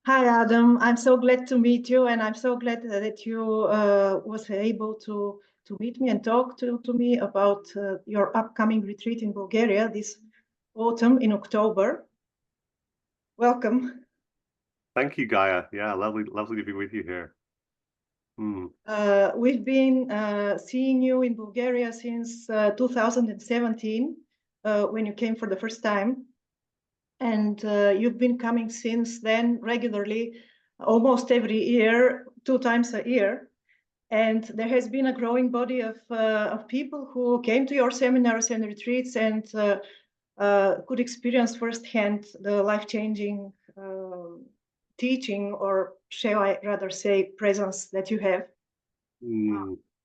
Hi, Adam. I'm so glad to meet you, and I'm so glad that you was able to meet me and talk to me about your upcoming retreat in Bulgaria this autumn in October. Welcome. Thank you, Gaia. Yeah, lovely to be with you here. We've been seeing you in Bulgaria since 2017 when you came for the first time. And you've been coming since then regularly, almost every year, 2 times a year. And there has been a growing body of people who came to your seminars and retreats and could experience firsthand the life-changing teaching, or shall I rather say presence, that you have.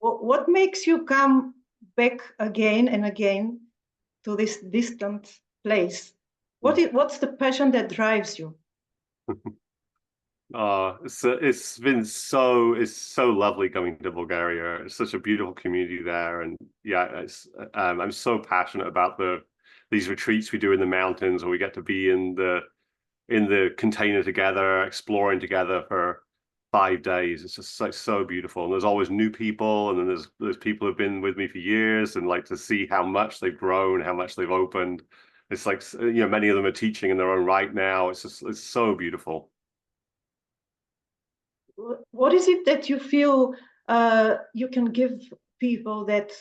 What makes you come back again and again to this distant place? What's the passion that drives you? It's so lovely coming to Bulgaria. It's such a beautiful community there, and yeah, I'm so passionate about these retreats we do in the mountains, where we get to be in the container together, exploring together for 5 days. It's just like so beautiful, and there's always new people, and then there's people who've been with me for years, and like to see how much they've grown, how much they've opened. It's like, many of them are teaching in their own right now. It's so beautiful. What is it that you feel you can give people that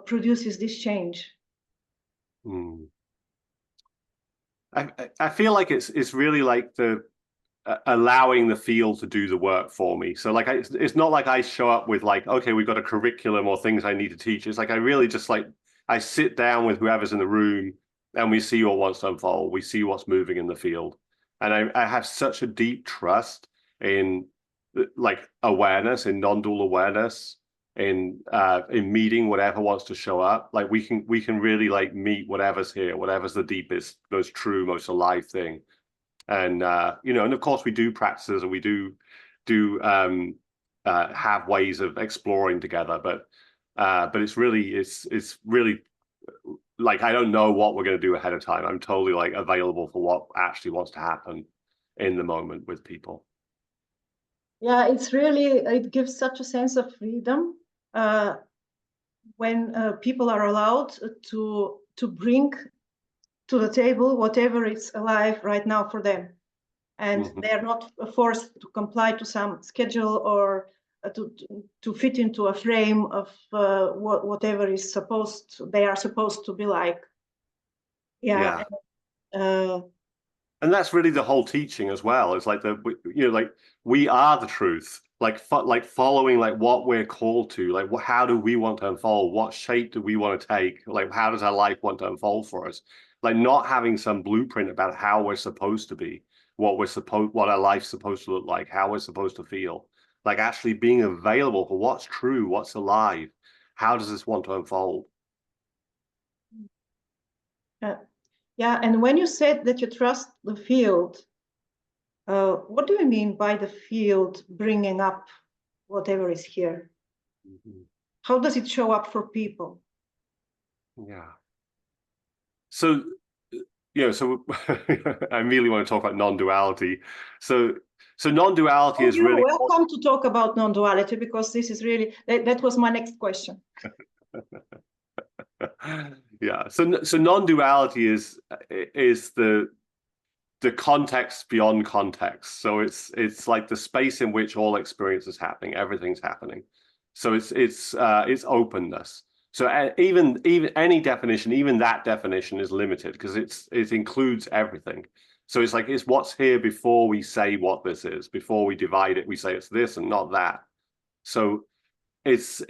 produces this change? I feel like it's really like allowing the field to do the work for me. So like it's not like I show up with like, okay, we've got a curriculum or things I need to teach. It's like I really just like I sit down with whoever's in the room, and we see what wants to unfold. We see what's moving in the field. And I have such a deep trust in like awareness, in non-dual awareness, in meeting whatever wants to show up. Like we can really like meet whatever's here, whatever's the deepest, most true, most alive thing. And and of course we do practices, and we do have ways of exploring together, but it's really like I don't know what we're going to do ahead of time. I'm totally like available for what actually wants to happen in the moment with people. Yeah, it gives such a sense of freedom when people are allowed to bring to the table whatever is alive right now for them, and they're not forced to comply to some schedule or to fit into a frame of whatever they are supposed to be like. Yeah. And that's really the whole teaching as well. It's like we are the truth. Like following like what we're called to. Like how do we want to unfold? What shape do we want to take? Like how does our life want to unfold for us? Like not having some blueprint about how we're supposed to be, what our life's supposed to look like, how we're supposed to feel. Like actually being available for what's true, what's alive. How does this want to unfold? Yeah, and when you said that you trust the field, what do you mean by the field bringing up whatever is here? How does it show up for people? Yeah. So, so I really want to talk about non-duality. So non-duality is really... You're welcome to talk about non-duality, because this is really, that was my next question. Yeah, so non-duality is the context beyond context. So it's like the space in which all experience is happening, everything's happening. So it's openness. So even any definition, even that definition is limited, because it includes everything. So it's what's here before we say what this is. Before we divide it, we say it's this and not that. So it's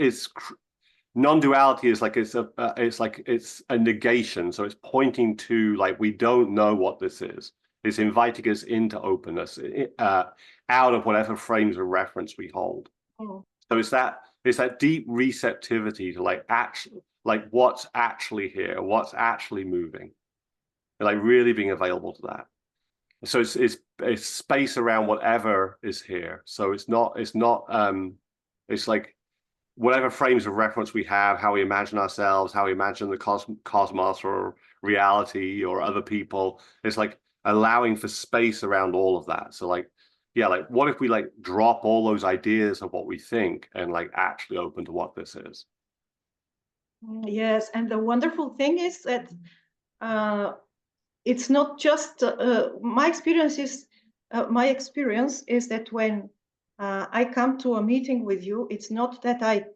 non-duality is like it's a negation. So it's pointing to like we don't know what this is. It's inviting us into openness, out of whatever frames of reference we hold. So it's that deep receptivity to like what's actually here, what's actually moving, and like really being available to that. So it's space around whatever is here. So it's like whatever frames of reference we have, how we imagine ourselves, how we imagine the cosmos or reality or other people. It's like allowing for space around all of that. So like yeah, like what if we like drop all those ideas of what we think and like actually open to what this is? Yes, and the wonderful thing is that it's not just my experience is that when I come to a meeting with you, it's not that I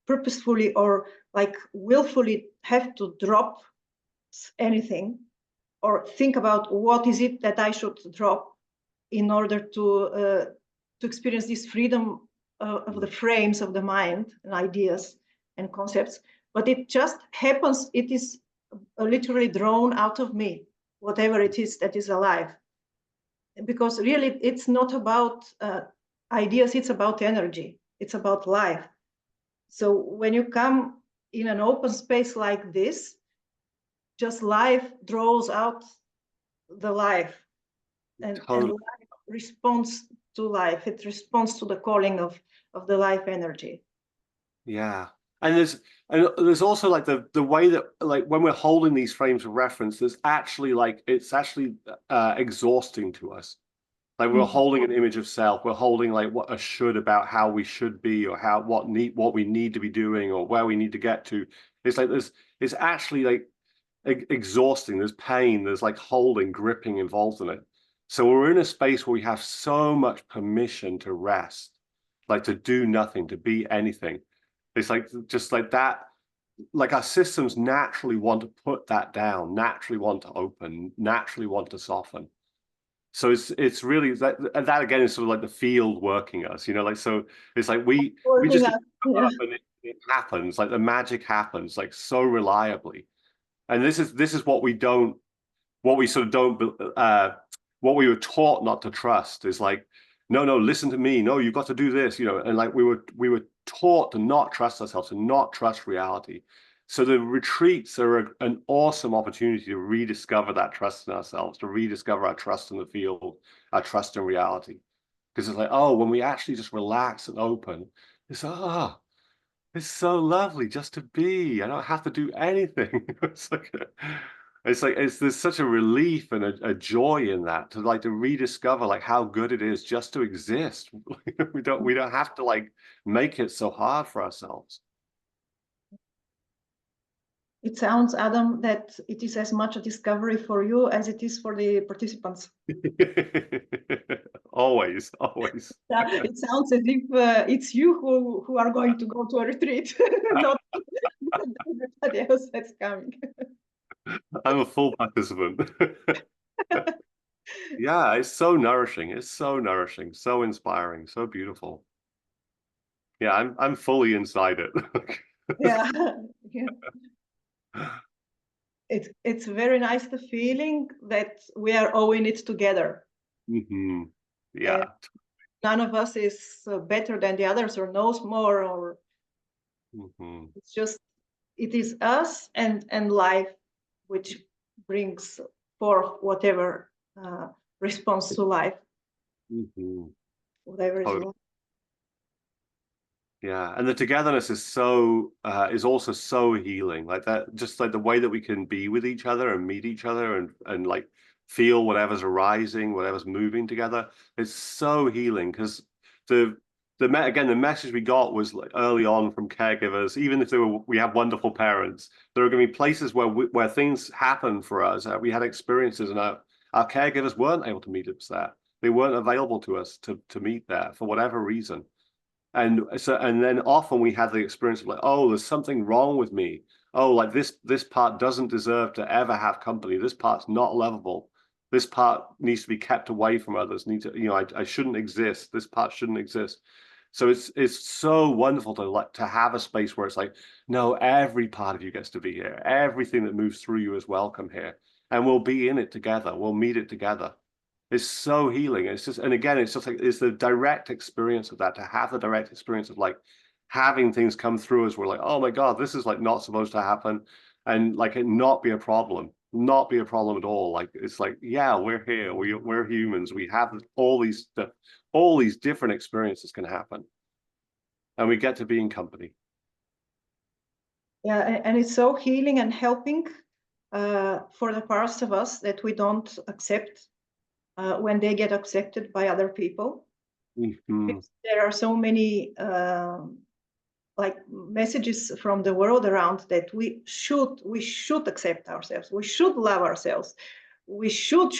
purposefully or like willfully have to drop anything or think about what is it that I should drop in order to experience this freedom of the frames of the mind and ideas and concepts, but it just happens. It is literally drawn out of me, whatever it is that is alive, because really it's not about ideas, it's about energy, it's about life. So when you come in an open space like this, just life draws out the life, and life responds to life. It responds to the calling of the life energy. Yeah. And there's also like the way that like when we're holding these frames of reference, there's actually like it's actually exhausting to us. Like we're holding an image of self, we're holding like what a should about how we should be, or how what we need to be doing, or where we need to get to. It's like it's actually like exhausting. There's pain, there's like holding, gripping involved in it. So we're in a space where we have so much permission to rest, like to do nothing, to be anything. It's like just like that, like our systems naturally want to put that down, naturally want to open, naturally want to soften. So it's really that again is sort of like the field working us, you know, like, so it's like we just and it happens, like the magic happens like so reliably. And this is what we sort of don't what we were taught not to trust is like, no, listen to me, no, you've got to do this, you know, and like we were taught to not trust ourselves and not trust reality. So the retreats are an awesome opportunity to rediscover that trust in ourselves, to rediscover our trust in the field, our trust in reality. Because it's like, oh, when we actually just relax and open, it's it's so lovely just to be. I don't have to do anything. There's such a relief and a joy in that, to rediscover like how good it is just to exist. we don't have to like make it so hard for ourselves. It sounds, Adam, that it is as much a discovery for you as it is for the participants. Always. It sounds as if it's you who are going to go to a retreat, not everybody else that's coming. I'm a full participant. Yeah, it's so nourishing. It's so nourishing, so inspiring, so beautiful. Yeah, I'm fully inside it. Yeah. It's very nice, the feeling that we are all in it together. Mm-hmm. Yeah. None of us is better than the others or knows more, or it's just, it is us and life which brings forth whatever response to life. Whatever is life. Yeah, and the togetherness is also so healing, like that, just like the way that we can be with each other and meet each other and like feel whatever's arising, whatever's moving together. It's so healing, because the message we got was like early on from caregivers, even if we have wonderful parents, there are going to be places where things happen for us. We had experiences, and our caregivers weren't able to meet us there. They weren't available to us to meet there for whatever reason. And then often we had the experience of like, oh, there's something wrong with me. Oh, like this part doesn't deserve to ever have company. This part's not lovable. This part needs to be kept away from others. I shouldn't exist. This part shouldn't exist. So it's so wonderful to have a space where it's like, no, every part of you gets to be here. Everything that moves through you is welcome here, and we'll be in it together. We'll meet it together. It's so healing. It's just, and again, it's just like, it's the direct experience of that, to have the direct experience of like having things come through us. We're like, oh my God, this is like not supposed to happen. And like it not be a problem at all. Like, it's like, yeah, we're here. We're humans. We have all these different experiences can happen. And we get to be in company. Yeah, and it's so healing and helping for the parts of us that we don't accept when they get accepted by other people. Mhm. There are so many like messages from the world around that we should accept ourselves, we should love ourselves, we should.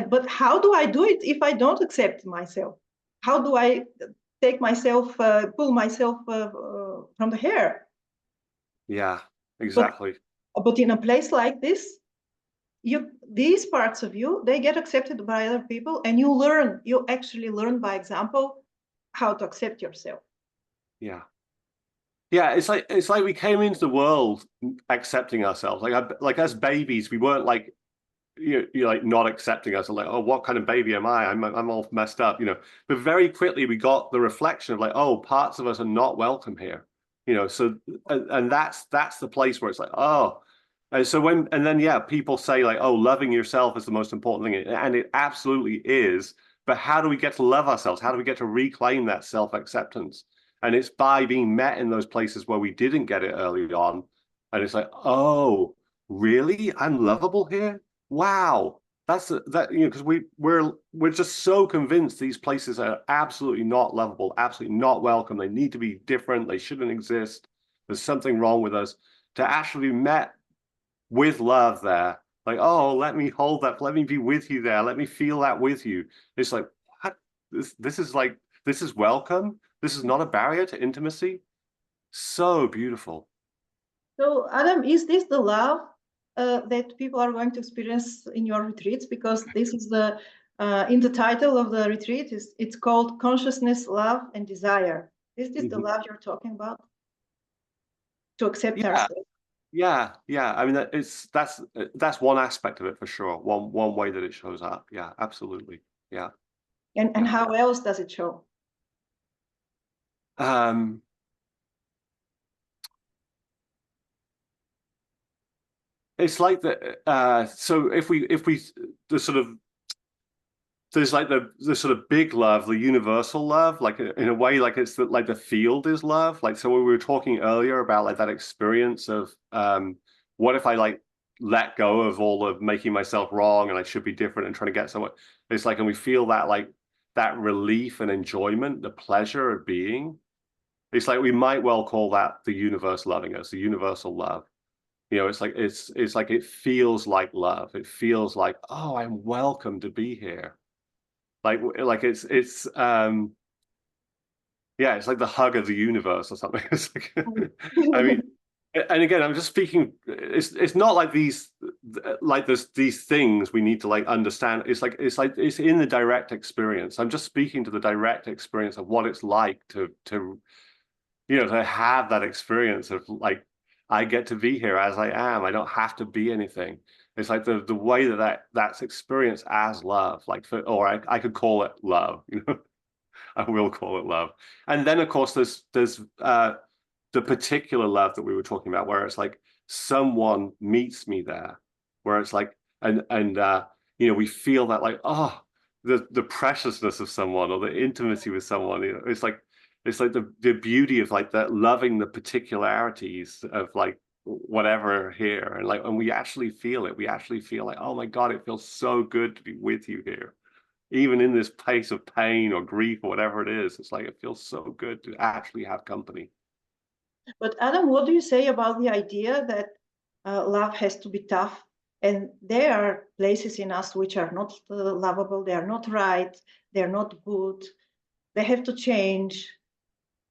But how do I do it if I don't accept myself? How do I take myself, pull myself from the hair? Yeah, exactly. But in a place like this, these parts of you, they get accepted by other people, and you actually learn by example how to accept yourself. Yeah. Yeah, it's like we came into the world accepting ourselves. Like as babies, we weren't like you're like not accepting us, like, oh, what kind of baby am I? I'm all messed up, you know. But very quickly we got the reflection of like, oh, parts of us are not welcome here, you know. So and that's the place where it's like, oh. And so and then yeah, people say like, oh, loving yourself is the most important thing, and it absolutely is. But how do we get to love ourselves? How do we get to reclaim that self-acceptance? And it's by being met in those places where we didn't get it early on. And it's like, oh, really? I'm lovable here? Wow. That's that, you know, because we're just so convinced these places are absolutely not lovable, absolutely not welcome. They need to be different. They shouldn't exist. There's something wrong with us. To actually be met with love there, like, oh, let me hold that, let me be with you there, let me feel that with you. It's like, what? This is welcome. This is not a barrier to intimacy. So beautiful. So Adam, is this the love that people are going to experience in your retreats? Because this is the in the title of the retreat, it's called Consciousness, Love, and Desire. Is this the love you're talking about? To accept ourselves? Yeah. I mean, that's one aspect of it for sure. One way that it shows up. Yeah, absolutely. Yeah. And how else does it show? It's like the so if we the sort of there's like the sort of big love, the universal love, like in a way, like it's like the field is love. Like, so we were talking earlier about like that experience of what if I like let go of all of making myself wrong and I should be different and trying to get somewhere. It's like, and we feel that like that relief and enjoyment, the pleasure of being. It's like we might well call that the universe loving us, the universal love. You know, it's like it feels like love. It feels like, oh, I'm welcome to be here. Like it's yeah, it's like the hug of the universe or something. It's like, I mean, and again, I'm just speaking, it's not like these things we need to like understand. It's it's in the direct experience. I'm just speaking to the direct experience of what it's like to you know, to have that experience of like, I get to be here as I am. I don't have to be anything. It's like the way that's experienced as love, like or I could call it love, you know. I will call it love. And then of course there's the particular love that we were talking about, where it's like someone meets me there, where it's like and you know, we feel that like, oh, the preciousness of someone or the intimacy with someone, you know. It's like the beauty of like that, loving the particularities of like whatever here, and like, and we actually feel it. We actually feel like, oh my God, it feels so good to be with you here, even in this place of pain or grief or whatever it is. It's like it feels so good to actually have company. But Adam, what do you say about the idea that love has to be tough? And there are places in us which are not lovable, they are not right, they're not good, they have to change.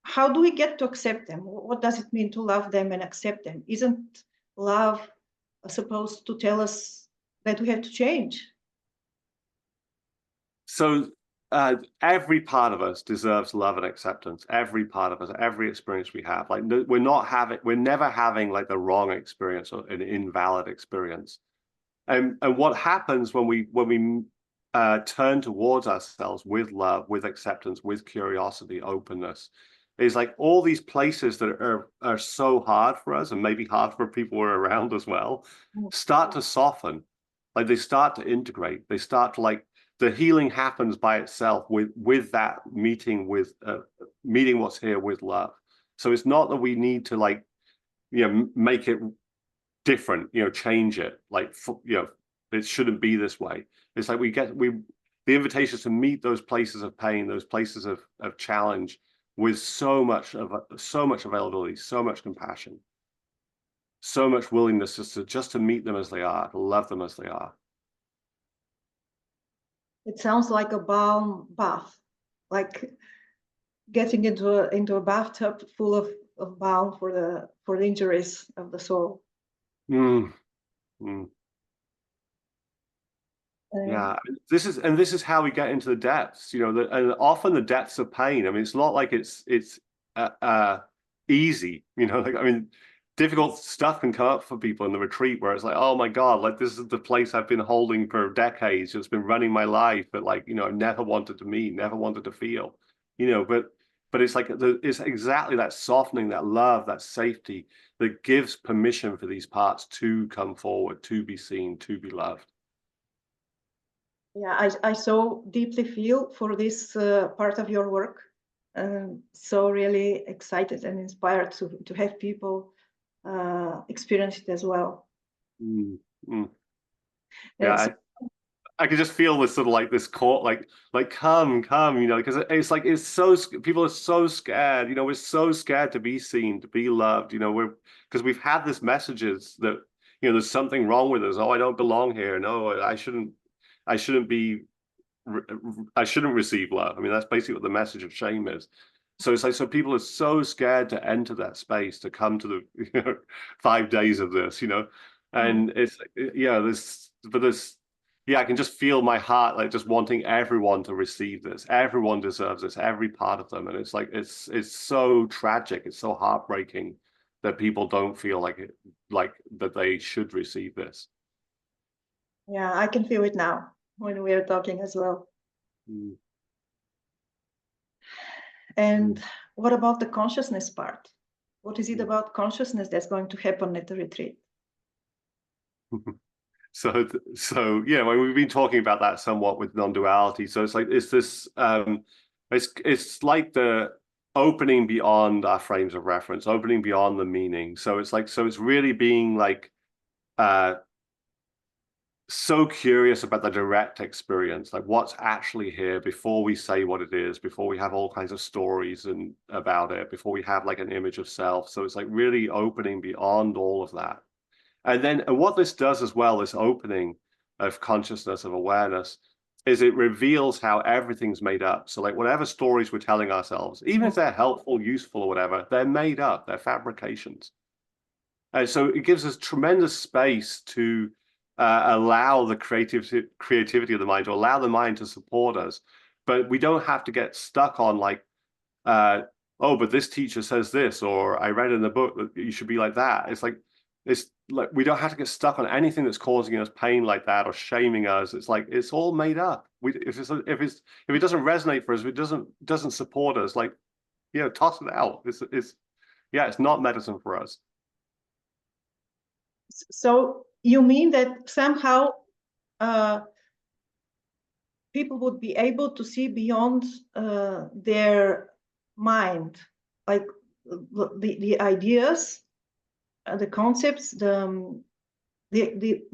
How do we get to accept them? What does it mean to love them and accept them? Isn't love supposed to tell us that we have to change? So every part of us deserves love and acceptance. Every part of us, every experience we have, like we're never having like the wrong experience or an invalid experience. And what happens when we turn towards ourselves with love, with acceptance, with curiosity, openness, is like all these places that are so hard for us, and maybe hard for people who are around as well, start to soften. Like they start to integrate. They start to like, the healing happens by itself with that meeting with meeting what's here with love. So it's not that we need to like, you know, make it different, you know, change it, like, you know, it shouldn't be this way. It's like we the invitation is to meet those places of pain, those places of challenge, with so much availability, so much compassion, so much willingness just to meet them as they are, to love them as they are. It sounds like a balm bath, like getting into a bathtub full of balm for the injuries of the soul. Yeah, this is how we get into the depths, you know, and often the depths of pain. I mean, it's not like it's easy, you know, like, I mean, difficult stuff can come up for people in the retreat where it's like, oh my God, like this is the place I've been holding for decades. It's been running my life, but like, you know, I never wanted to meet, never wanted to feel, you know, but it's like, it's exactly that softening, that love, that safety that gives permission for these parts to come forward, to be seen, to be loved. Yeah, I so deeply feel for this part of your work, and so really excited and inspired to have people experience it as well. Yeah, I could just feel this sort of like this call, like come, you know, because it's like people are so scared, you know, we're so scared to be seen, to be loved, you know, because we've had this messages that, you know, there's something wrong with us. Oh, I don't belong here. No, I shouldn't receive love. I mean, that's basically what the message of shame is. So it's like, so people are so scared to enter that space, to come to the, you know, 5 days of this, you know, and it's like, yeah, I can just feel my heart like just wanting everyone to receive this. Everyone deserves this, every part of them. And it's like, it's so tragic. It's so heartbreaking that people don't feel like that they should receive this. Yeah, I can feel it now when we are talking as well. And what about the consciousness part? What is it about consciousness that's going to happen at the retreat? So yeah, well, we've been talking about that somewhat with non-duality. So it's like, it's this, it's like the opening beyond our frames of reference, opening beyond the meaning. So it's like, so it's really being like, so curious about the direct experience, like what's actually here before we say what it is, before we have all kinds of stories and about it, before we have like an image of self. So it's like really opening beyond all of that. And what this does as well, this opening of consciousness, of awareness, is it reveals how everything's made up. So like whatever stories we're telling ourselves, even if they're helpful, useful or whatever, they're made up, they're fabrications. And so it gives us tremendous space to allow the creativity of the mind, to allow the mind to support us. But we don't have to get stuck on like, oh, but this teacher says this, or I read in the book that you should be like that. It's like we don't have to get stuck on anything that's causing us pain like that or shaming us. It's like it's all made up. If it doesn't resonate for us, if it doesn't support us, like, you know, toss it out. It's not medicine for us. So you mean that somehow people would be able to see beyond their mind, like the ideas, the concepts, the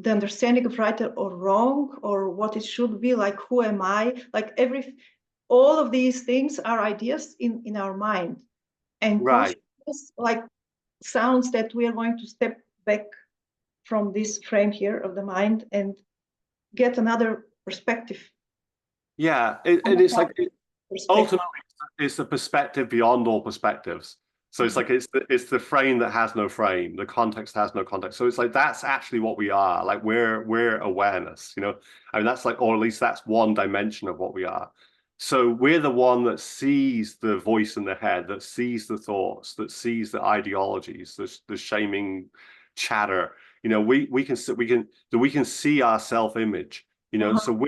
understanding of right or wrong, or what it should be, like who am I, like all of these things are ideas in our mind, and right, consciousness like sounds that we are going to step back from this frame here of the mind and get another perspective. Yeah, and it's like ultimately it's the perspective beyond all perspectives. So it's like it's the frame that has no frame, the context has no context. So it's like that's actually what we are. Like we're awareness, you know. I mean, that's like, or at least that's one dimension of what we are. So we're the one that sees the voice in the head, that sees the thoughts, that sees the ideologies, the shaming chatter. You know, we can see our self-image. You know, so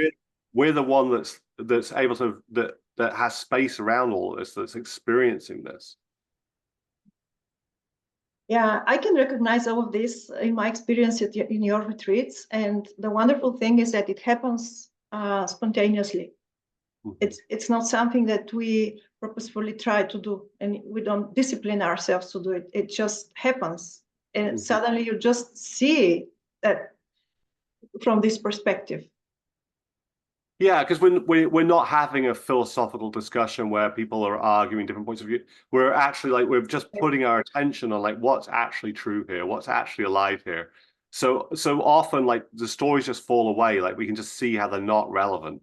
we're the one that's able to that has space around all of this, that's experiencing this. Yeah, I can recognize all of this in my experience in your retreats, and the wonderful thing is that it happens spontaneously. It's not something that we purposefully try to do, and we don't discipline ourselves to do it. It just happens, and suddenly you just see that from this perspective. Yeah, because we're not having a philosophical discussion where people are arguing different points of view. We're actually like, we're just putting our attention on like what's actually true here, what's actually alive here. So often like the stories just fall away. Like we can just see how they're not relevant.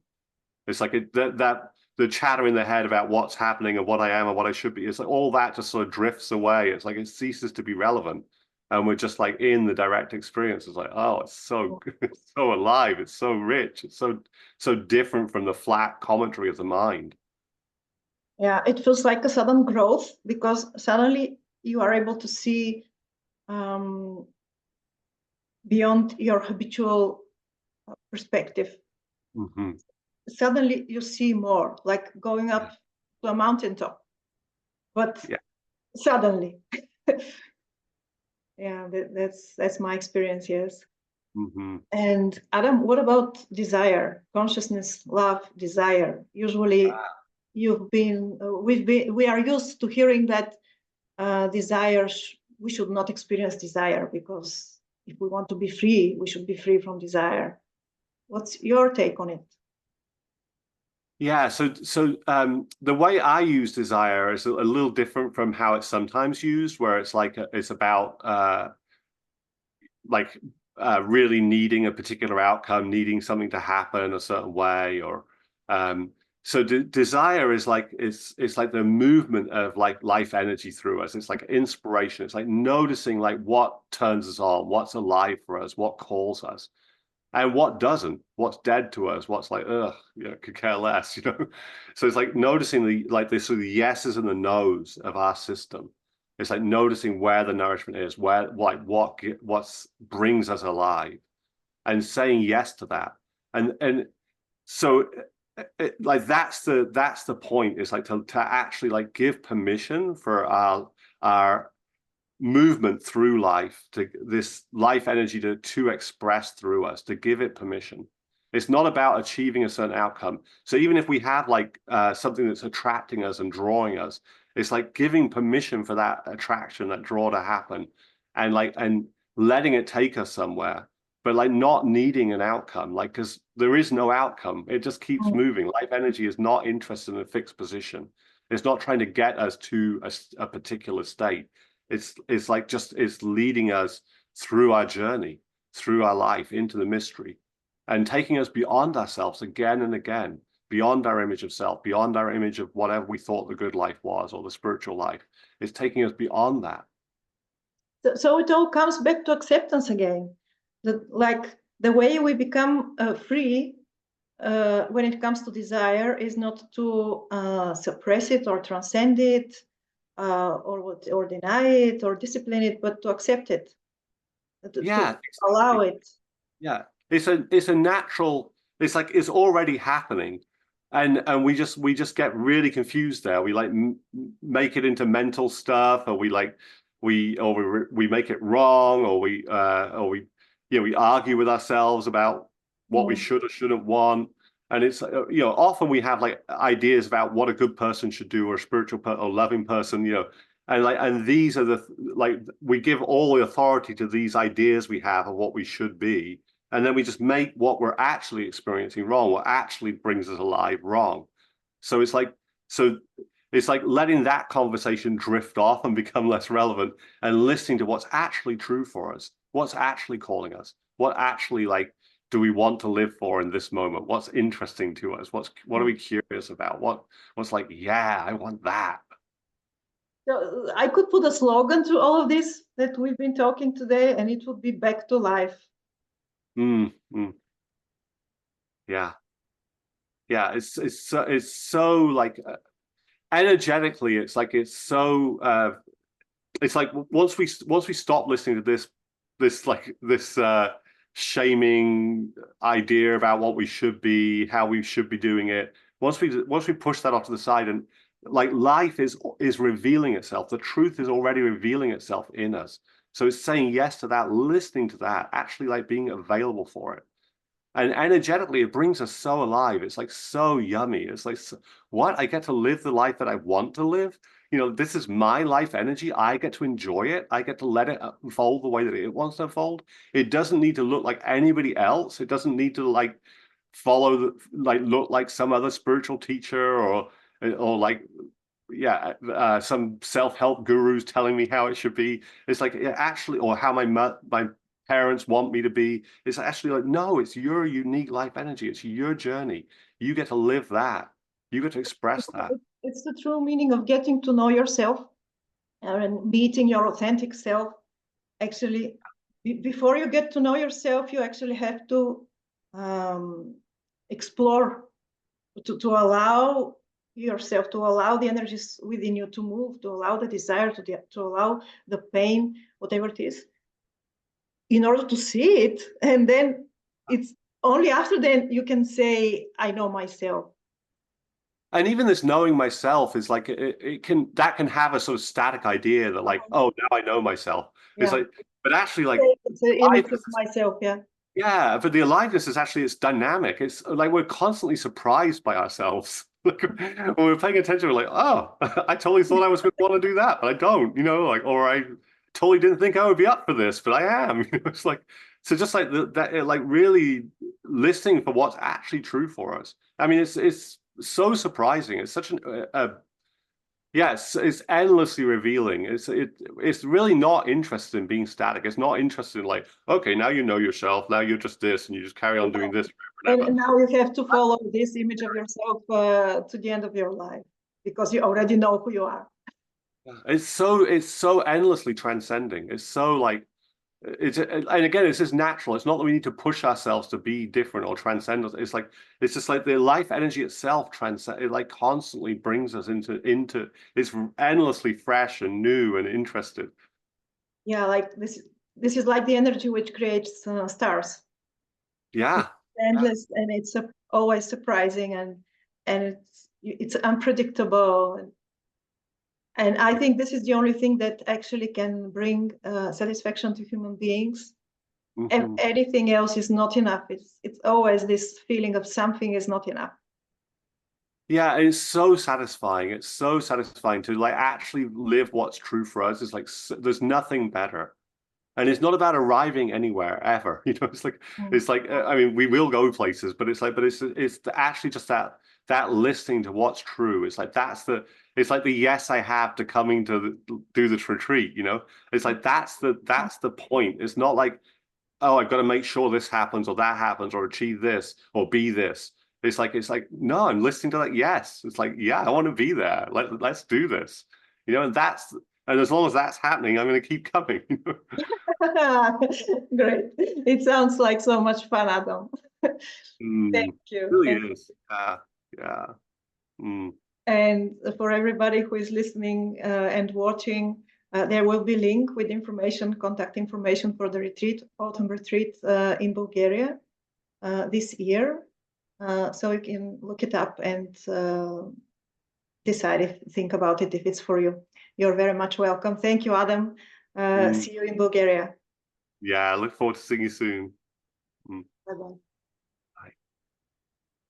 It's like that the chatter in the head about what's happening and what I am and what I should be. It's like all that just sort of drifts away. It's like it ceases to be relevant. And we're just like in the direct experience. It's like, oh, it's so it's so alive. It's so rich. It's so different from the flat commentary of the mind. Yeah, it feels like a sudden growth because suddenly you are able to see beyond your habitual perspective. Mm-hmm. Suddenly you see more, like going up to a mountaintop, but suddenly. Yeah, that's my experience, yes. Mm-hmm. And Adam, what about desire, consciousness, love, desire? Usually we are used to hearing that desires, we should not experience desire because if we want to be free, we should be free from desire. What's your take on it? Yeah, so the way I use desire is a little different from how it's sometimes used, where it's like it's about really needing a particular outcome, needing something to happen a certain way, or so desire is like it's like the movement of like life energy through us. It's like inspiration. It's like noticing like what turns us on, what's alive for us, what calls us. And what doesn't, what's dead to us, what's like, ugh, you know, could care less, you know. So it's like noticing the sort of yeses and the nos of our system. It's like noticing where the nourishment is, where like what brings us alive, and saying yes to that. And so like that's the point. It's like to actually like give permission for our movement through life, to this life energy to express through us, to give it permission. It's not about achieving a certain outcome. So even if we have like something that's attracting us and drawing us, it's like giving permission for that attraction, that draw to happen, and letting it take us somewhere, but like not needing an outcome, like because there is no outcome. It just keeps moving. Life energy is not interested in a fixed position. It's not trying to get us to a particular state. It's like just it's leading us through our journey, through our life, into the mystery, and taking us beyond ourselves again and again, beyond our image of self, beyond our image of whatever we thought the good life was or the spiritual life. It's taking us beyond that. So it all comes back to acceptance again. That like the way we become free when it comes to desire is not to suppress it or transcend it, or deny it or discipline it, but to accept it, to allow it. Yeah, it's a natural. It's like it's already happening, and we just get really confused there. We like make it into mental stuff, or we make it wrong, or we argue with ourselves about what we should or shouldn't want. And it's often we have like ideas about what a good person should do, or a spiritual or loving person, and these are we give all the authority to these ideas we have of what we should be, and then we just make what we're actually experiencing wrong, what actually brings us alive wrong. So it's like letting that conversation drift off and become less relevant, and listening to what's actually true for us, what's actually calling us, what actually do we want to live for in this moment? What's interesting to us? What are we curious about? What's like, yeah, I want that. So I could put a slogan to all of this that we've been talking today, and it would be back to life. Yeah. It's so like energetically, it's like once we stop listening to this shaming idea about what we should be, how we should be doing it. Once we push that off to the side, and like life is revealing itself, the truth is already revealing itself in us. So it's saying yes to that, listening to that, actually like being available for it. And energetically, it brings us so alive. It's like so yummy. It's like, what? I get to live the life that I want to live. This is my life energy. I get to enjoy it. I get to let it unfold the way that it wants to unfold. It doesn't need to look like anybody else. It doesn't need to follow the, like look like some other spiritual teacher or like some self-help gurus telling me how it should be. It's like actually, or how my parents want me to be. It's actually like, no, it's your unique life energy. It's your journey. You get to live that. You get to express that. It's the true meaning of getting to know yourself and meeting your authentic self. Actually, before you get to know yourself, you actually have to explore, to allow yourself, to allow the energies within you to move, to allow the desire, to allow the pain, whatever it is, in order to see it. And then it's only after then you can say, I know myself. And even this knowing myself is like, that can have a sort of static idea that like, oh, now I know myself. Yeah. It's like, but actually like, it's an image of myself, yeah. Yeah, but the aliveness is actually, it's dynamic. It's like we're constantly surprised by ourselves. When we're paying attention, we're like, oh, I totally thought I was going to want to do that, but I don't, like, or I totally didn't think I would be up for this, but I am. It's like, so just like that, like really listening for what's actually true for us. I mean, it's so surprising. It's such it's endlessly revealing. It's really not interested in being static. It's not interested in like, okay, now you know yourself. Now you're just this, and you just carry on doing this forever. And now you have to follow this image of yourself to the end of your life, because you already know who you are. It's so endlessly transcending. It's so like, and again, it's just natural. It's not that we need to push ourselves to be different or transcend. It's like, it's just like the life energy itself it like constantly brings us into it's endlessly fresh and new and interested. Yeah, like this is like the energy which creates stars. Yeah, it's endless, and it's always surprising, and it's unpredictable. And I think this is the only thing that actually can bring satisfaction to human beings. Mm-hmm. Anything else is not enough. It's always this feeling of something is not enough. Yeah, it's so satisfying. It's so satisfying to like actually live what's true for us. It's like there's nothing better. And it's not about arriving anywhere ever. It's like, it's like, I mean, we will go places, but it's like, but it's actually just that listening to what's true. It's like, it's like the yes I have to coming to do this retreat, It's like, that's the point. It's not like, oh, I've got to make sure this happens or that happens or achieve this or be this. It's like, no, I'm listening to that yes. It's like, yeah, I want to be there. Let's do this. And as long as that's happening, I'm going to keep coming. Great. It sounds like so much fun, Adam. Thank you. It really is. Yeah. And for everybody who is listening and watching, there will be link with information, contact information for the retreat, autumn retreat in Bulgaria this year. So you can look it up and think about it if it's for you. You're very much welcome. Thank you, Adam. See you in Bulgaria. Yeah, I look forward to seeing you soon. Bye-bye.